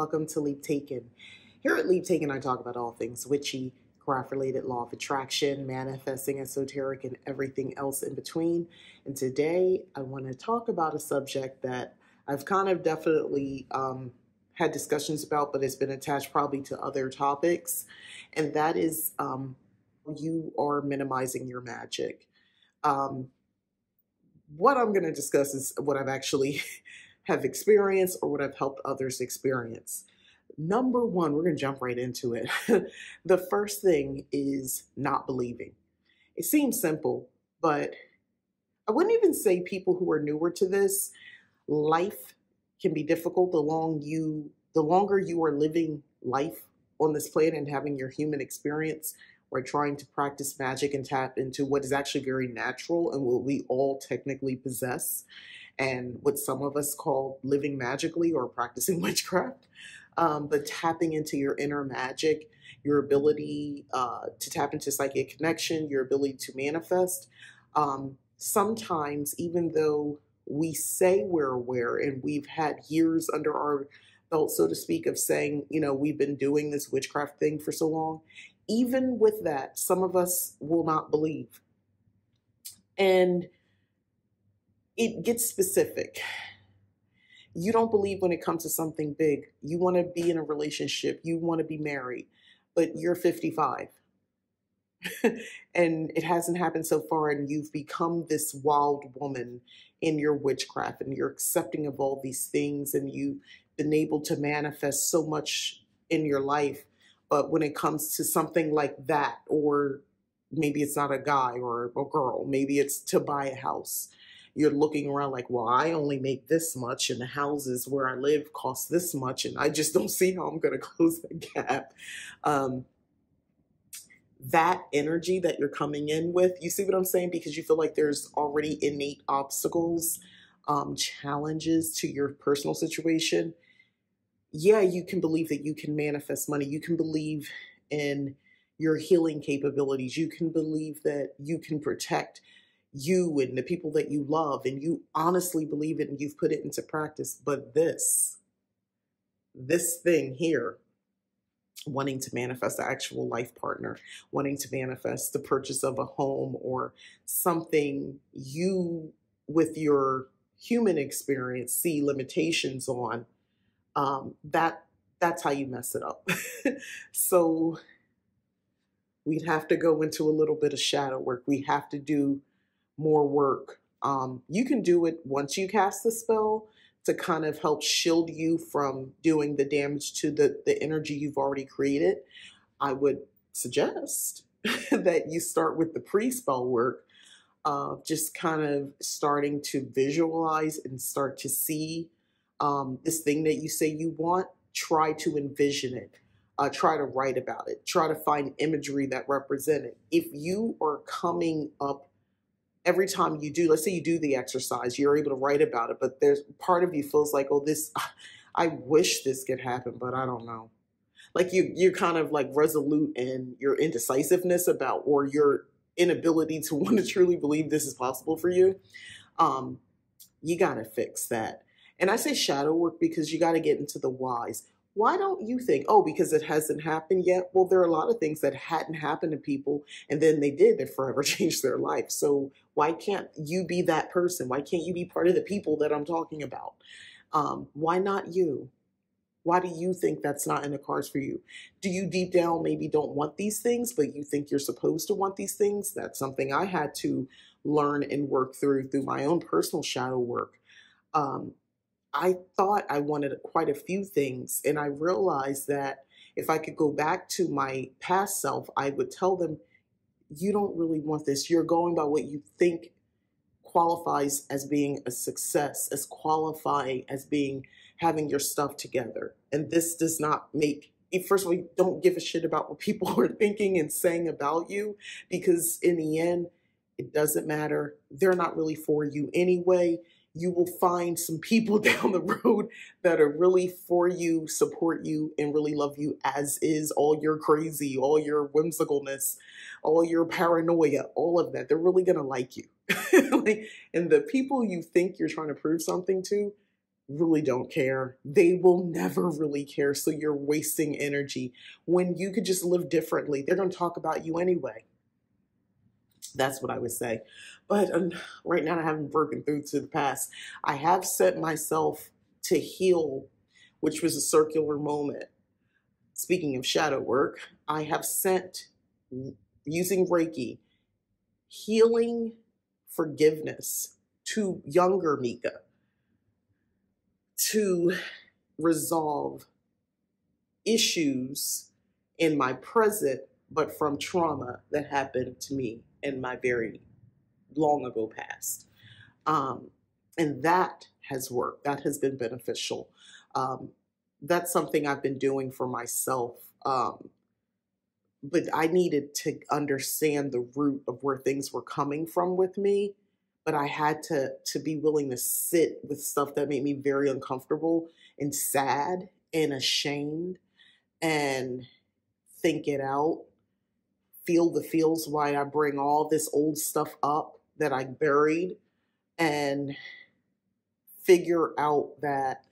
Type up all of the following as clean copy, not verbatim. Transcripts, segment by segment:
welcome to Leap Taken. Here at Leap Taken, I talk about all things witchy, craft-related, law of attraction, manifesting, esoteric, and everything else in between. And today, I want to talk about a subject that I've kind of definitely had discussions about, but it's been attached probably to other topics, and that is you are minimizing your magic. What I'm going to discuss is what I've actually have experienced or what I've helped others experience. Number one, we're going to jump right into it. The first thing is not believing. It seems simple, but I wouldn't even say people who are newer to this, life can be difficult the longer you are living life on this planet and having your human experience or trying to practice magic and tap into what is actually very natural and what we all technically possess and what some of us call living magically or practicing witchcraft. But tapping into your inner magic, your ability to tap into psychic connection, your ability to manifest. Sometimes, even though we say we're aware and we've had years under our belt, so to speak, of saying, we've been doing this witchcraft thing for so long, even with that, some of us will not believe. And it gets specific. You don't believe when it comes to something big. You want to be in a relationship. You want to be married, but you're 55. And it hasn't happened so far, and you've become this wild woman in your witchcraft, and you're accepting of all these things, and you've been able to manifest so much in your life. But when it comes to something like that, or maybe it's not a guy or a girl, maybe it's to buy a house, you're looking around like, well, I only make this much, and the houses where I live cost this much, and I just don't see how I'm going to close that gap. That energy that you're coming in with, you see what I'm saying? Because you feel like there's already innate obstacles, challenges to your personal situation. Yeah, you can believe that you can manifest money. You can believe in your healing capabilities. You can believe that you can protect you and the people that you love, and you honestly believe it and you've put it into practice. But this thing here, wanting to manifest an actual life partner, wanting to manifest the purchase of a home or something you, with your human experience, see limitations on, that's how you mess it up. So we'd have to go into a little bit of shadow work. We have to do more work. You can do it once you cast the spell to kind of help shield you from doing the damage to the energy you've already created. I would suggest that you start with the pre-spell work of just kind of starting to visualize and start to see this thing that you say you want. Try to envision it. Try to write about it. Try to find imagery that represent it. If you are coming up every time you do, let's say you do the exercise, you're able to write about it, but there's part of you feels like, oh, I wish this could happen, but I don't know. Like you're kind of like resolute in your indecisiveness about, or your inability to want to truly believe this is possible for you. You got to fix that. And I say shadow work because you got to get into the whys. Why don't you think, oh, because it hasn't happened yet? Well, there are a lot of things that hadn't happened to people, and then they did, that forever changed their life. So why can't you be that person? Why can't you be part of the people that I'm talking about? Why not you? Why do you think that's not in the cards for you? Do you deep down maybe don't want these things, but you think you're supposed to want these things? That's something I had to learn and work through my own personal shadow work. I thought I wanted quite a few things, and I realized that if I could go back to my past self, I would tell them, you don't really want this. You're going by what you think qualifies as being a success, as qualifying as having your stuff together. And this does not make, first of all, you don't give a shit about what people are thinking and saying about you, because in the end, it doesn't matter. They're not really for you anyway. You will find some people down the road that are really for you, support you, and really love you as is, all your crazy, all your whimsicalness, all your paranoia, all of that. They're really going to like you. And the people you think you're trying to prove something to, really don't care. They will never really care. So you're wasting energy when you could just live differently. They're going to talk about you anyway. That's what I would say. But right now, I haven't broken through to the past. I have set myself to heal, which was a circular moment. Speaking of shadow work, I have sent, using Reiki, healing forgiveness to younger Mika to resolve issues in my present, but from trauma that happened to me in my very long ago past. And that has worked. That has been beneficial. That's something I've been doing for myself. But I needed to understand the root of where things were coming from with me. But I had to be willing to sit with stuff that made me very uncomfortable and sad and ashamed and think it out, feel the feels why I bring all this old stuff up that I buried, and figure out that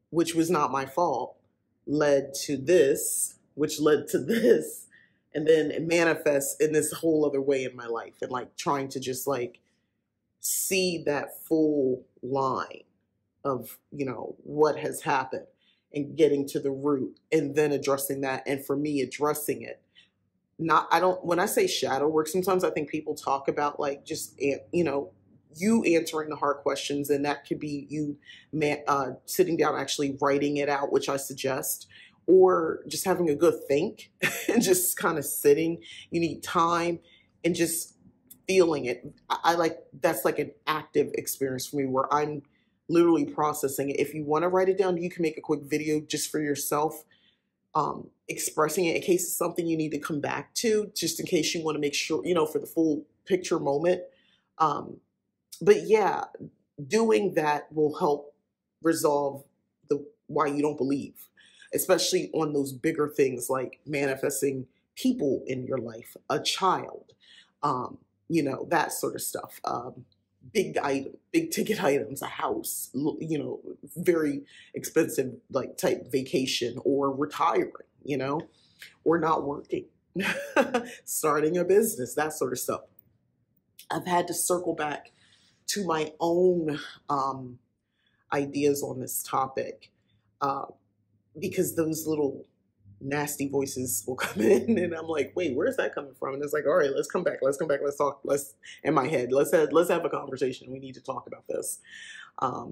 which was not my fault led to this, which led to this, and then it manifests in this whole other way in my life, and like trying to just like see that full line of, you know, what has happened and getting to the root and then addressing that. And for me, addressing it, when I say shadow work, sometimes I think people talk about like just, you know, you answering the hard questions, and that could be you sitting down, actually writing it out, which I suggest, or just having a good think and just kind of sitting. You need time and just feeling it. I like, that's like an active experience for me where I'm literally processing it. If you want to write it down, you can make a quick video just for yourself, expressing it in case it's something you need to come back to, just in case you want to make sure, you know, for the full picture moment. But yeah, doing that will help resolve the why you don't believe, especially on those bigger things like manifesting people in your life, a child, you know, that sort of stuff. Big ticket items, a house, you know, very expensive, like type vacation, or retiring, you know, or not working, starting a business, that sort of stuff. I've had to circle back to my own ideas on this topic, because those little nasty voices will come in, and I'm like, wait, where's that coming from? And it's like, all right, let's come back, let's talk, in my head, let's have a conversation. We need to talk about this.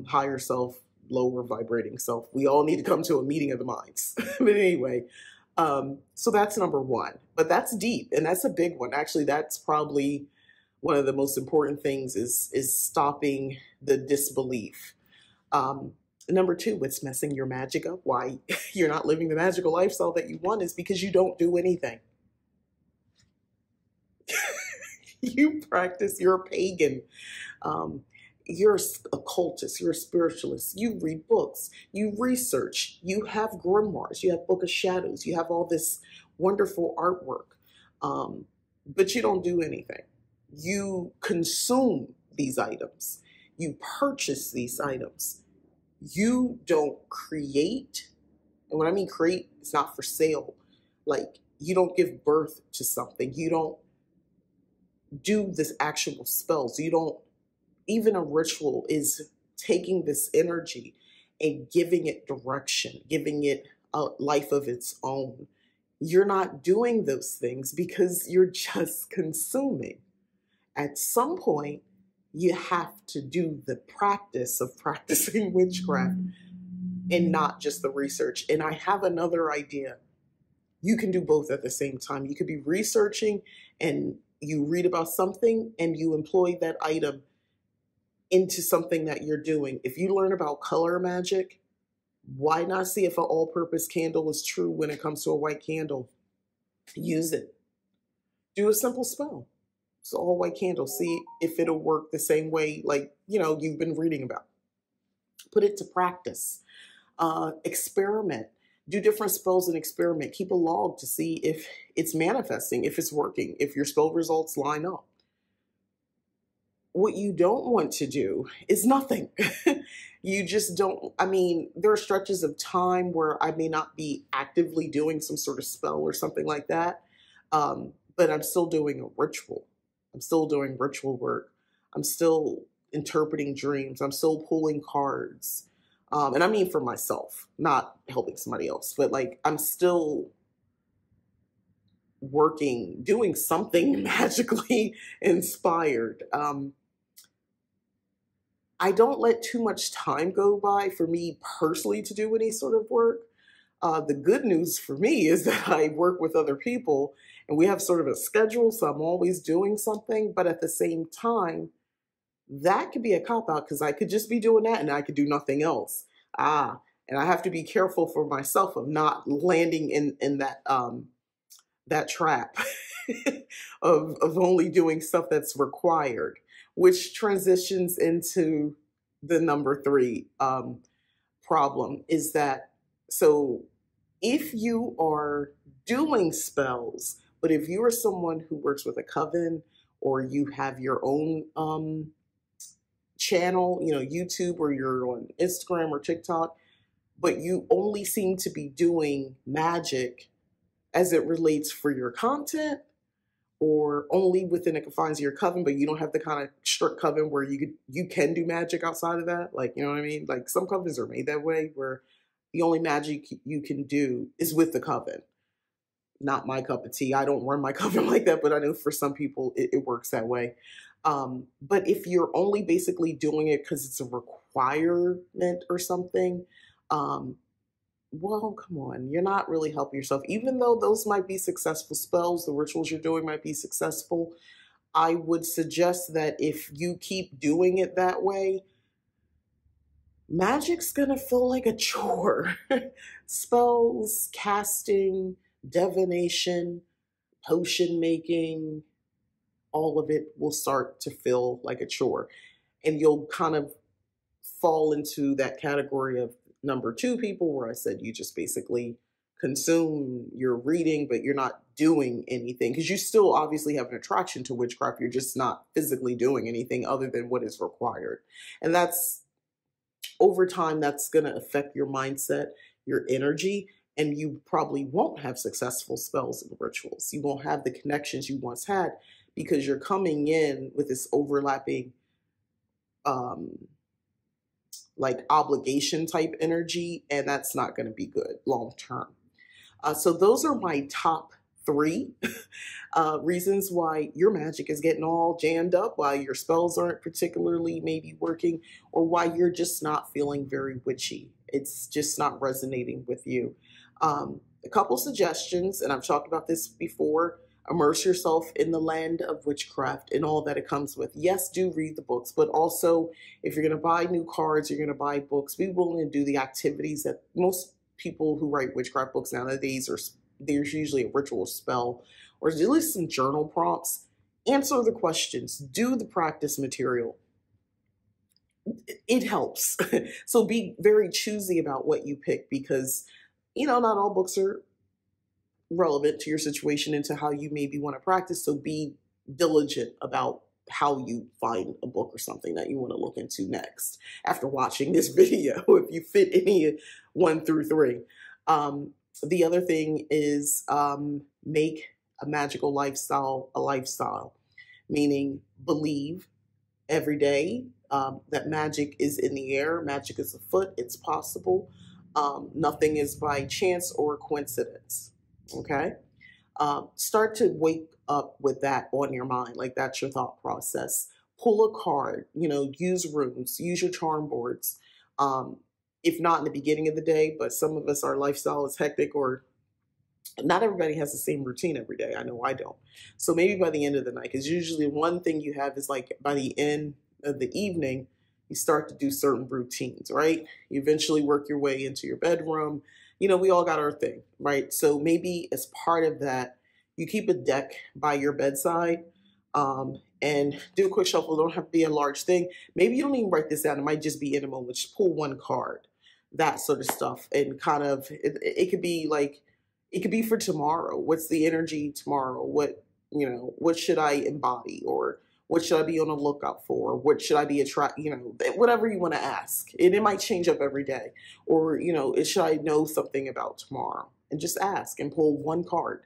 Higher self, lower vibrating self. We all need to come to a meeting of the minds. But anyway, so that's number one. But that's deep, and that's a big one. Actually, that's probably one of the most important things is stopping the disbelief. Number two, what's messing your magic up, why you're not living the magical lifestyle that you want, is because you don't do anything. You practice, you're a pagan. You're a occultist, you're a spiritualist. You read books, you research, you have grimoires, you have Book of Shadows, you have all this wonderful artwork, but you don't do anything. You consume these items. You purchase these items. You don't create. And when I mean create, it's not for sale. Like, you don't give birth to something. You don't do this actual spells. You don't, even a ritual is taking this energy and giving it direction, giving it a life of its own. You're not doing those things because you're just consuming. At some point, you have to do the practice of practicing witchcraft and not just the research. And I have another idea. You can do both at the same time. You could be researching and you read about something and you employ that item into something that you're doing. If you learn about color magic, why not see if an all-purpose candle is true when it comes to a white candle? Use it. Do a simple spell. It's all white candle. See if it'll work the same way, like, you know, you've been reading about. Put it to practice. Experiment. Do different spells and experiment. Keep a log to see if it's manifesting, if it's working, if your spell results line up. what you don't want to do is nothing. You just don't, I mean, there are stretches of time where I may not be actively doing some sort of spell or something like that, but I'm still doing a ritual. I'm still doing ritual work. I'm still interpreting dreams. I'm still pulling cards. And I mean for myself, not helping somebody else, but like I'm still working, doing something magically inspired. I don't let too much time go by for me personally to do any sort of work. The good news for me is that I work with other people and we have sort of a schedule, so I'm always doing something. But at the same time, that could be a cop out because I could just be doing that and I could do nothing else. And I have to be careful for myself of not landing in that trap of only doing stuff that's required, which transitions into the number three problem is that, so if you are doing spells, but if you are someone who works with a coven or you have your own channel, YouTube, or you're on Instagram or TikTok, but you only seem to be doing magic as it relates for your content or only within the confines of your coven, but you don't have the kind of strict coven where you can do magic outside of that. Like, you know what I mean? Like some covens are made that way where the only magic you can do is with the coven. Not my cup of tea. I don't run my coven like that, but I know for some people it works that way. But if you're only basically doing it because it's a requirement or something, well, come on, you're not really helping yourself. Even though those might be successful spells, the rituals you're doing might be successful, I would suggest that if you keep doing it that way, magic's gonna feel like a chore. Spells, casting, divination, potion making, all of it will start to feel like a chore. And you'll kind of fall into that category of number two people where I said you just basically consume your reading, but you're not doing anything because you still obviously have an attraction to witchcraft. You're just not physically doing anything other than what is required. And that's over time, that's going to affect your mindset, your energy, and you probably won't have successful spells and rituals. You won't have the connections you once had because you're coming in with this overlapping like obligation type energy, and that's not going to be good long term. So those are my top three reasons why your magic is getting all jammed up, why your spells aren't particularly maybe working, or why you're just not feeling very witchy. It's just not resonating with you. A couple suggestions, and I've talked about this before. Immerse yourself in the land of witchcraft and all that it comes with. Yes, do read the books, but also if you're going to buy new cards, you're going to buy books, be willing to do the activities that most people who write witchcraft books nowadays are. There's usually a ritual spell or at least some journal prompts. Answer the questions, do the practice material. It helps. So be very choosy about what you pick because, not all books are relevant to your situation and to how you maybe want to practice. So be diligent about how you find a book or something that you want to look into next after watching this video, if you fit any 1 through 3. The other thing is make a magical lifestyle a lifestyle, meaning believe every day that magic is in the air, magic is afoot, it's possible. Nothing is by chance or coincidence. Okay? Start to wake up with that on your mind, like that's your thought process. Pull a card, use runes, use your charm boards. If not in the beginning of the day, but some of us, our lifestyle is hectic, or not everybody has the same routine every day. I know I don't. So maybe by the end of the night, because usually one thing you have is like by the end of the evening, you start to do certain routines, right? You eventually work your way into your bedroom. We all got our thing, right? So maybe as part of that, you keep a deck by your bedside and do a quick shuffle. It don't have to be a large thing. Maybe you don't even write this down. It might just be in a moment. Just pull one card, that sort of stuff. And kind of, it could be like, it could be for tomorrow. What's the energy tomorrow? What should I embody? Or What should I be on the lookout for? What should I be whatever you want to ask. And it might change up every day. Or, should I know something about tomorrow? And just ask and pull one card.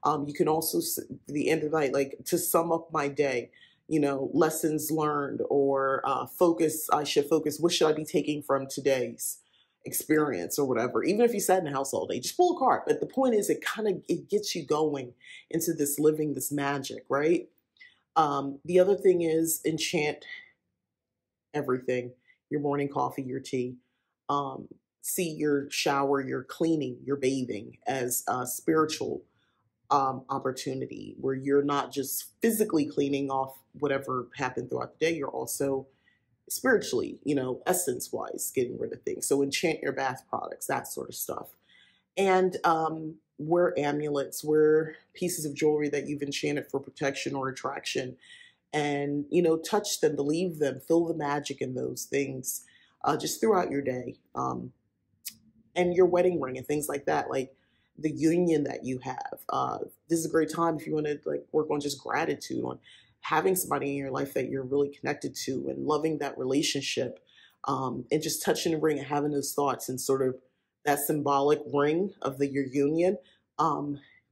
You can also, the end of the night, like to sum up my day, lessons learned or I should focus, what should I be taking from today's experience or whatever. Even if you sat in the house all day, just pull a card. But the point is, it gets you going into this living, this magic, right? The other thing is enchant everything, your morning coffee, your tea. See your shower, your cleaning, your bathing as a spiritual opportunity where you're not just physically cleaning off whatever happened throughout the day, you're also spiritually, essence wise, getting rid of things. So enchant your bath products, that sort of stuff. And wear amulets, wear pieces of jewelry that you've enchanted for protection or attraction. And, touch them, believe them, feel the magic in those things just throughout your day. And your wedding ring and things like that, like the union that you have. This is a great time if you want to work on just gratitude, on having somebody in your life that you're really connected to and loving that relationship, and just touching the ring and having those thoughts and sort of that symbolic ring of your union.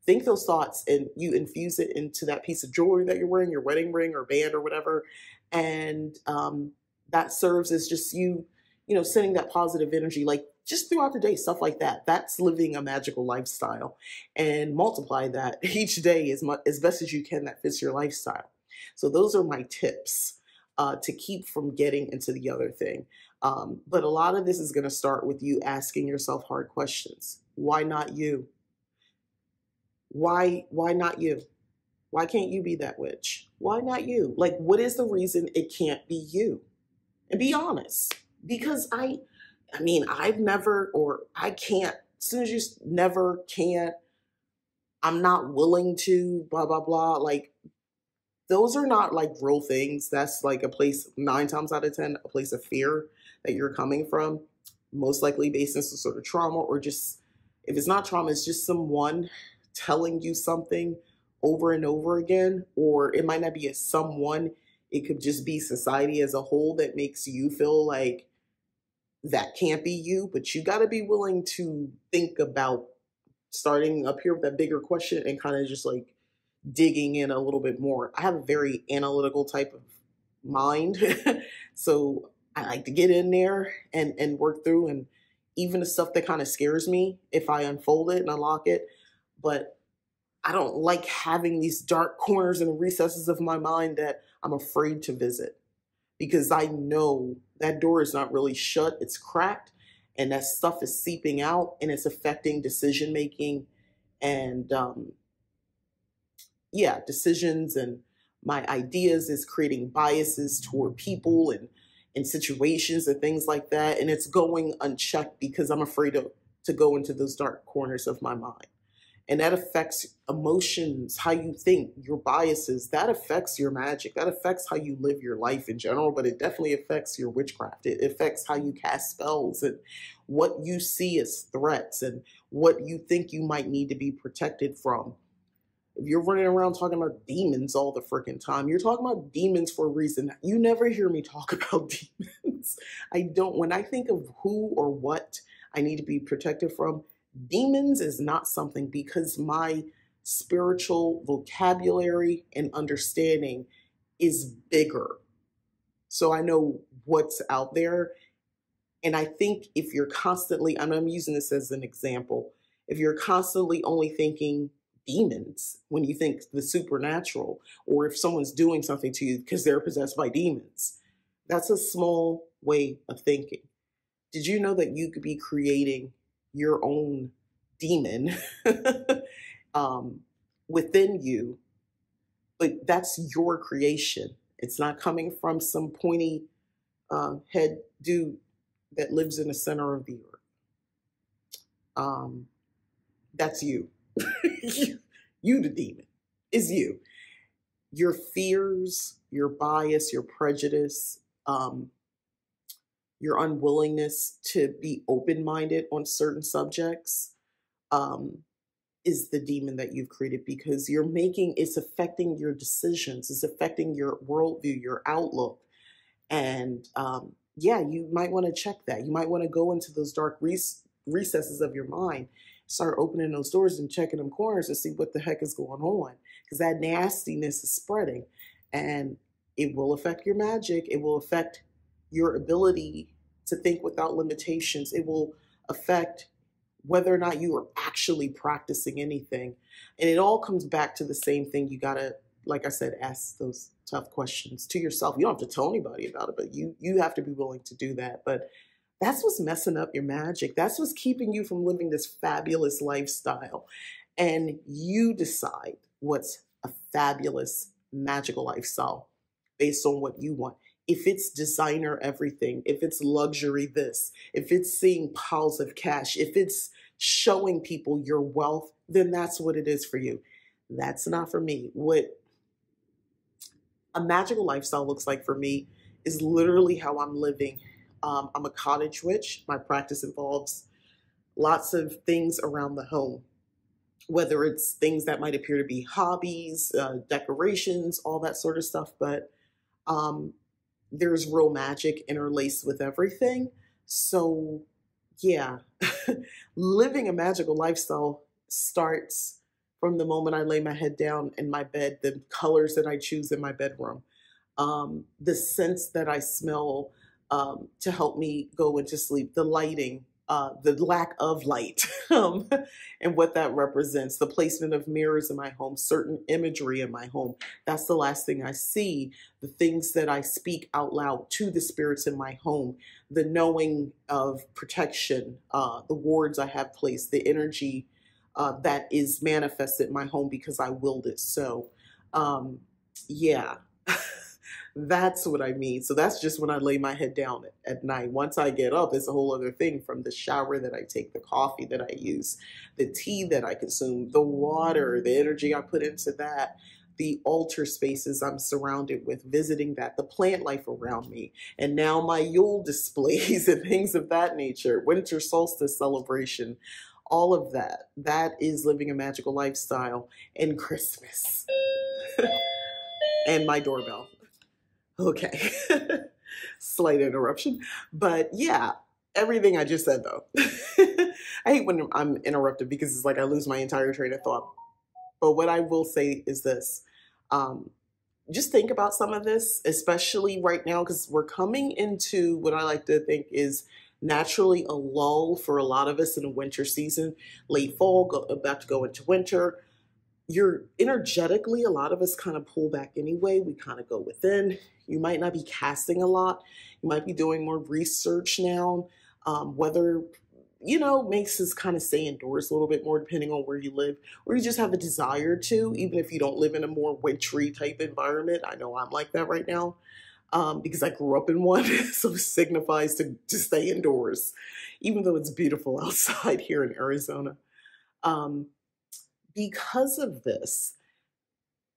Think those thoughts and you infuse it into that piece of jewelry that you're wearing, your wedding ring or band or whatever. And that serves as just sending that positive energy, like just throughout the day, stuff like that. That's living a magical lifestyle, and multiply that each day as best as you can that fits your lifestyle. So those are my tips to keep from getting into the other thing. But a lot of this is going to start with you asking yourself hard questions. Why not you? Why not you? Why can't you be that witch? Why not you? Like, what is the reason it can't be you? And be honest. Because I've never, or I can't, as soon as you never can't, I'm not willing to, blah, blah, blah. Like, those are not like real things. That's like a place, 9 times out of 10, a place of fear that you're coming from, most likely based on some sort of trauma, or just, if it's not trauma, it's just someone telling you something over and over again. Or it might not be a someone, it could just be society as a whole that makes you feel like that can't be you. But you got to be willing to think about starting up here with that bigger question and kind of just like digging in a little bit more. I have a very analytical type of mind. So I like to get in there and work through, and even the stuff that kind of scares me, if I unfold it and unlock it. But I don't like having these dark corners and recesses of my mind that I'm afraid to visit, because I know that door is not really shut, it's cracked, and that stuff is seeping out and it's affecting decision making and decisions, and my ideas is creating biases toward people and situations and things like that. And it's going unchecked because I'm afraid to go into those dark corners of my mind. And that affects emotions, how you think, your biases. That affects your magic. That affects how you live your life in general, but it definitely affects your witchcraft. It affects how you cast spells and what you see as threats and what you think you might need to be protected from. If you're running around talking about demons all the freaking time, you're talking about demons for a reason. You never hear me talk about demons. I don't. When I think of who or what I need to be protected from, demons is not something, because my spiritual vocabulary and understanding is bigger. So I know what's out there. And I think if you're constantly, and I'm using this as an example, if you're constantly only thinking demons when you think the supernatural, or if someone's doing something to you because they're possessed by demons, that's a small way of thinking. Did you know that you could be creating your own demon within you? But that's your creation. It's not coming from some pointy head dude that lives in the center of the earth. That's you. You, the demon, is you. Your fears, your bias, your prejudice, your unwillingness to be open-minded on certain subjects, is the demon that you've created, because it's affecting your decisions, it's affecting your worldview, your outlook. And yeah, you might want to check that. You might want to go into those dark recesses of your mind, start opening those doors and checking them corners to see what the heck is going on, because that nastiness is spreading, and it will affect your magic. It will affect your ability to think without limitations. It will affect whether or not you are actually practicing anything. And it all comes back to the same thing. You gotta, like I said, ask those tough questions to yourself. You don't have to tell anybody about it, but you have to be willing to do that. But that's what's messing up your magic. That's what's keeping you from living this fabulous lifestyle. And you decide what's a fabulous magical lifestyle based on what you want. If it's designer everything, if it's luxury this, if it's seeing piles of cash, if it's showing people your wealth, then that's what it is for you. That's not for me. What a magical lifestyle looks like for me is literally how I'm living. I'm a cottage witch. My practice involves lots of things around the home, whether it's things that might appear to be hobbies, decorations, all that sort of stuff. But there's real magic interlaced with everything. So yeah, living a magical lifestyle starts from the moment I lay my head down in my bed, the colors that I choose in my bedroom, the scents that I smell to help me go into sleep, the lighting, the lack of light, and what that represents, the placement of mirrors in my home, certain imagery in my home. That's the last thing I see. The things that I speak out loud to the spirits in my home, the knowing of protection, the wards I have placed, the energy that is manifested in my home because I willed it. So yeah. That's what I mean. So that's just when I lay my head down at night. Once I get up, it's a whole other thing, from the shower that I take, the coffee that I use, the tea that I consume, the water, the energy I put into that, the altar spaces I'm surrounded with, visiting that, the plant life around me, and now my Yule displays and things of that nature, winter solstice celebration, all of that. That is living a magical lifestyle. And Christmas. And my doorbell. Okay, slight interruption, but yeah, everything I just said though. I hate when I'm interrupted because it's like I lose my entire train of thought. But what I will say is this, just think about some of this, especially right now, because we're coming into what I like to think is naturally a lull for a lot of us in the winter season, late fall, about to go into winter. You're energetically, a lot of us kind of pull back anyway. We kind of go within. You might not be casting a lot. You might be doing more research now. Whether, makes us kind of stay indoors a little bit more depending on where you live, or you just have a desire to, even if you don't live in a more wintry type environment. I know I'm like that right now because I grew up in one. So it signifies to stay indoors, even though it's beautiful outside here in Arizona. Because of this,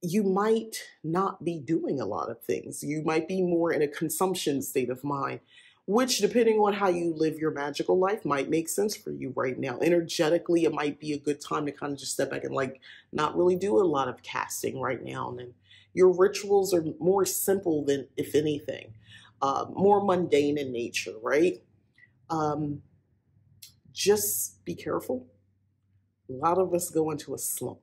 you might not be doing a lot of things. You might be more in a consumption state of mind, which, depending on how you live your magical life, might make sense for you right now. Energetically, it might be a good time to kind of just step back and not really do a lot of casting right now. And then your rituals are more simple than, if anything, more mundane in nature, right? Just be careful. A lot of us go into a slump.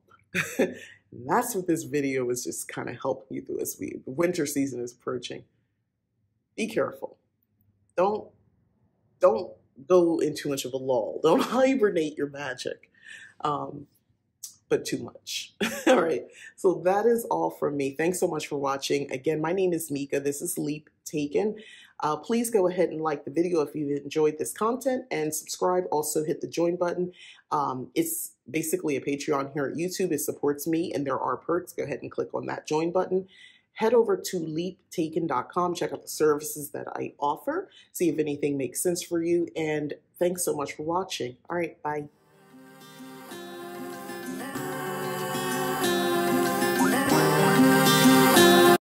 That's what this video is just kind of helping you through as the winter season is approaching. Be careful. Don't go in too much of a lull. Don't hibernate your magic, but too much. All right. So that is all from me. Thanks so much for watching. Again, my name is Mika. This is Leap Taken. Please go ahead and like the video if you enjoyed this content, and subscribe. Also hit the join button. It's basically a Patreon here at YouTube. It supports me and there are perks. Go ahead and click on that join button. Head over to leaptaken.com. Check out the services that I offer. See if anything makes sense for you. And thanks so much for watching. All right, bye.